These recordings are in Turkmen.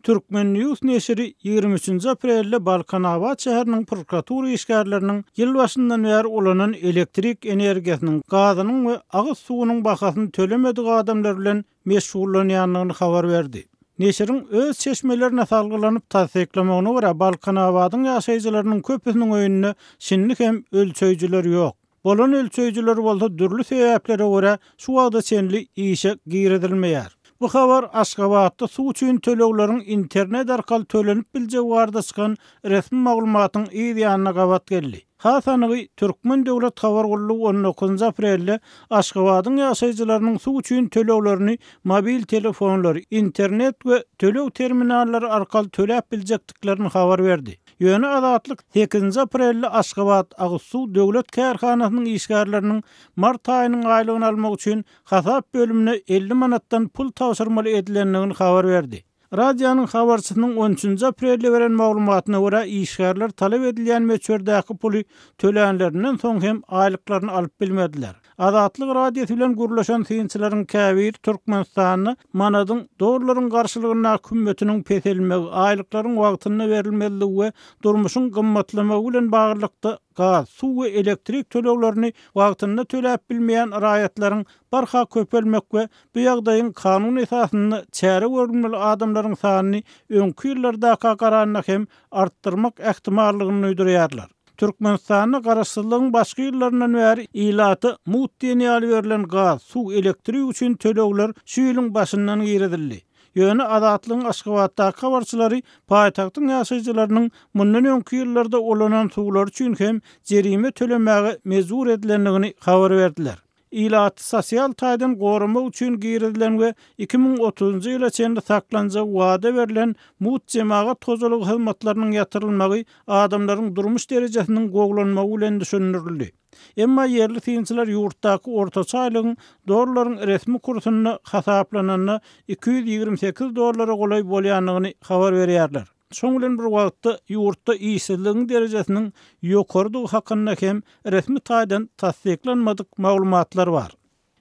Türkmen News neşri 23 aprelde Balkanawat şäheriniň prokuratura işgärleriniň ýyl başyndan bäri ulanan elektrik energiýasynyň, gazynyň we agyz suwunyň bahasyny tölemedi adamlar bilen meşgullanýanlygyny habar berdi. Neşriň öz çeşmelerine salgylanyp tasdiklamagyna görä Balkanawatyň ýaşaýjylarynyň köpüsiniň öýünde şinlik hem ölçeýjiler ýok. Bolan ölçeýjiler bolsa dürli sebäplere görä şu wagda çenli işe giredilmeýär. Bu habar Aşgabatda suw üçin töleglerin internet arkaly tölenip biljegi barada çykan resmi maglumatyň ýa-da gabat geldi. Hasanygy Türkmen Döwlet Habar Gullugy 19 aprelde Aşgabatyň ýaşaýjylarynyň suw üçin töleglerini mobil telefonlar, internet we töleg terminallary arkaly töläp biljekdiklerini habar berdi. Ýöne Adatlyk 8 aprelde Aşgabat Agsuw döwlet kärhanasynyň işgärleriniň mart aýynyň aýlygyny almak üçin hasap bölümine 50 manatdan pul tawşyrmaly edilendigini habar berdi. Radioның habarçysynyň 13 aprelde beren maglumatyna görä işgärler talep edilýän meçherdäki puly tölänlerinden soň hem aýlyklaryny alyp bilmediler. Adatlyk radiosu bilen gurlaşan synçylaryň käbir Türkmenistanyny manadyň dogruların garşylygyna hükümetiniň peselmegi, aýlyklaryň wagtyna berilmeligi we durmuşyň gymmatlamagy bilen baglykda gaz, suw we elektrik töleglerini wagtyna töläp bilmeýän raýatlaryň barha köpelmek we bu ýagdaýyň kanun esasyny çäre görünmeli adamlaryň sanyny öňkü ýyllarda garanyna hem artdyrmak ähtimallygyny öýdürýärler. Türkmenistanyň garaşsyzlygyň başga ýyllaryndan bäri ilaty mut diýeni ýaly berilen gaz, suw, elektrik üçin tölegler şu ýylyň başyndan giredildi. Ýöne Adatlygyň Aşgabatdaky habarçylary paýtagtyň ýaşaýjylarynyň mundan öňki ýyllarda olanan suwlar üçin hem jerime tölemäge mezur edilendigini habar berdiler. İlaty sosial taýdan goramak üçin girdilen we 2030-njy ýyla çenli saklanjak wada berilen mut jemaat tozalygy hyzmatlarynyň ýatyrylmagy adamlaryň durmuş derejesiniň goglanmagy bilen düşündirildi. Emma yerli synçylar ýurtdaky ortaça aýlygyň dollarlaryň resmi kursyny hasaplananyna $228 golay bolýanlygyny habar berýärler. Şoň bilen bir wagtda ýurtda işsizligiň derejesiniň ýokardy hakynda hem resmi taýdan tasdiklanmadyk maglumatlar bar.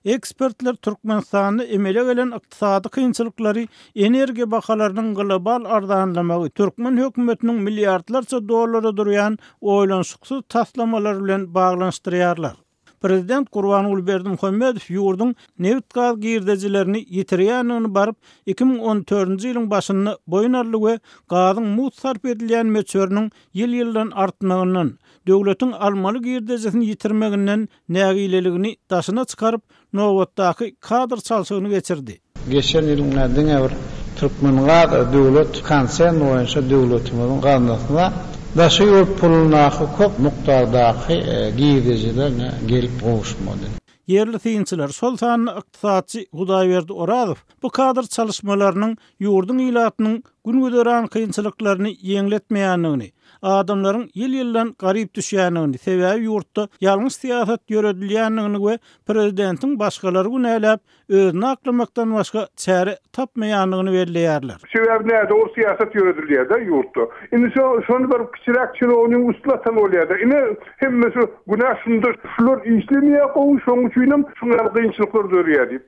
Ekspertler Türkmenistanyny emele gelen ykdysady kynçylyklary, energiýa bahalarynyň global arzanlamagy, Türkmen hökümetiniň milliardlarça dollara durýan oýlanşyksyz taslamalar bilen baglanşdyrýarlar. Prezident Gurbanuly Berdimuhammedow ýurdun neft gaz girdejilerini ýitirýändigini baryp 2014-nji ýylyň başynda boýunarly we gazyň mut sarp edilýän meçhöriniň ýyl-ýyldan artmagyndan, döwletiň almaly girdejesini ýitirmeginden nägileligini daşyna çykaryp nowatdaky kadr çalşygyny geçirdi. Geçen ýylyň näwer Türkmen gaz döwlet konsern boýunça döwletimiň gaznasyna daşy pulunaky köp nuktardaky girdejiler gelip gowuşmady. Yerli synçylar Sultan ykdysaçy Hudaýberdi Orazow bu kadr çalışmalarynyň ýurdun ilatynyň gün-göderen kynçylyklaryny ýeňletmeýändigini, adamlaryň ýyl-ýyldan garyp düşýändigini, sebäbi ýurtda ýalňyş siýasat ýöredilýändigini we prezidentiň başgalary günäläp özüni aklamakdan başga çäre tapmaýandygyny belleýärler. Sebäbi näde o siýasat ýöredilýär-de ýurtda. Indi şonu bir kiçirak çyrogyň uslatan bolýar-da. Ine hemmesi günah şundur. Şular işlemeýär gowy şoň üçin şuňar kynçylyklar görýär diýip.